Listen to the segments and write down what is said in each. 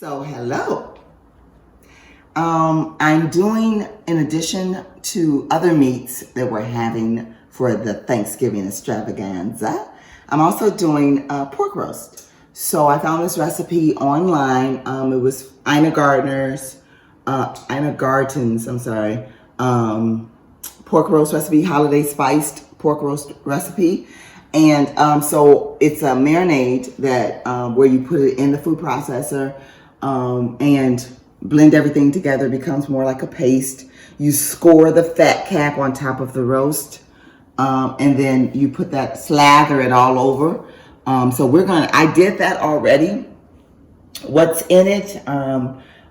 So hello. I'm doing, in addition to other meats that we're having for the Thanksgiving extravaganza, I'm also doing pork roast. So I found this recipe online. It was Ina Garten's, pork roast recipe, holiday spiced pork roast recipe. And so it's a marinade that where you put it in the food processor and blend everything together. It becomes more like a paste. You score the fat cap on top of the roast, and then you put that, slather it all over. I did that already. What's in it?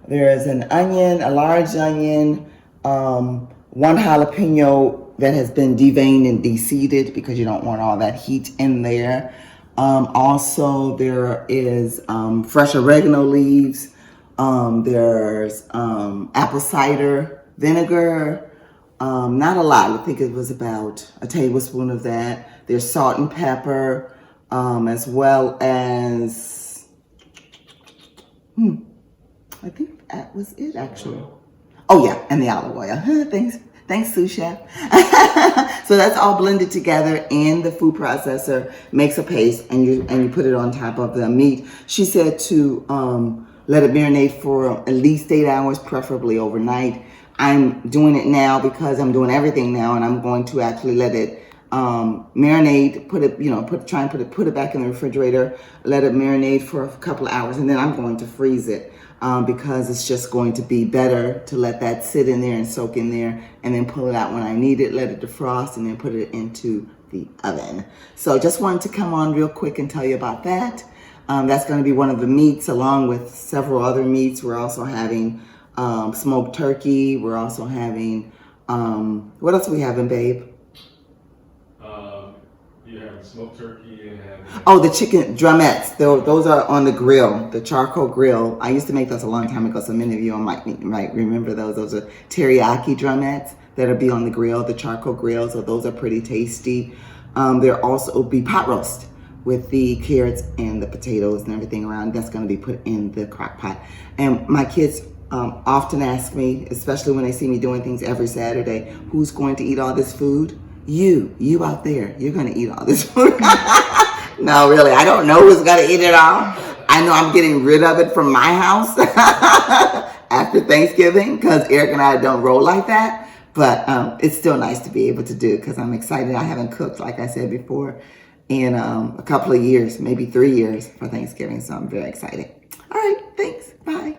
There's an onion, a large onion, one jalapeno that has been deveined and deseeded because you don't want all that heat in there. Also, there is fresh oregano leaves. There's apple cider vinegar. Not a lot. I think it was about a tablespoon of that. There's salt and pepper, as well as, I think that was it actually. Oh yeah, and the olive oil. Thanks, sous chef. So that's all blended together in the food processor, makes a paste, and you put it on top of the meat. She said to let it marinate for at least 8 hours, preferably overnight. I'm doing it now because I'm doing everything now, and I'm going to actually let it marinate, put it back in the refrigerator, let it marinate for a couple of hours, and then I'm going to freeze it. Because it's just going to be better to let that sit in there and soak in there, and then pull it out when I need it, let it defrost, and then put it into the oven. So just wanted to come on real quick and tell you about that. That's going to be one of the meats along with several other meats. We're also having smoked turkey. We're also having, what else are we having, babe? You have smoked turkey and have... Oh, the chicken drumettes. Those are on the grill, the charcoal grill. I used to make those a long time ago, so many of you might remember those. Those are teriyaki drumettes that'll be on the grill, the charcoal grill, so those are pretty tasty. There also will be pot roast with the carrots and the potatoes and everything around. That's going to be put in the crock pot. And my kids often ask me, especially when they see me doing things every Saturday, who's going to eat all this food? You out there, you're gonna eat all this food. No, really, I don't know who's gonna eat it all. I know I'm getting rid of it from my house after Thanksgiving because Eric and I don't roll like that. But it's still nice to be able to do because I'm excited. I haven't cooked, like I said before, in a couple of years, maybe 3 years for Thanksgiving. So I'm very excited. All right, thanks, bye.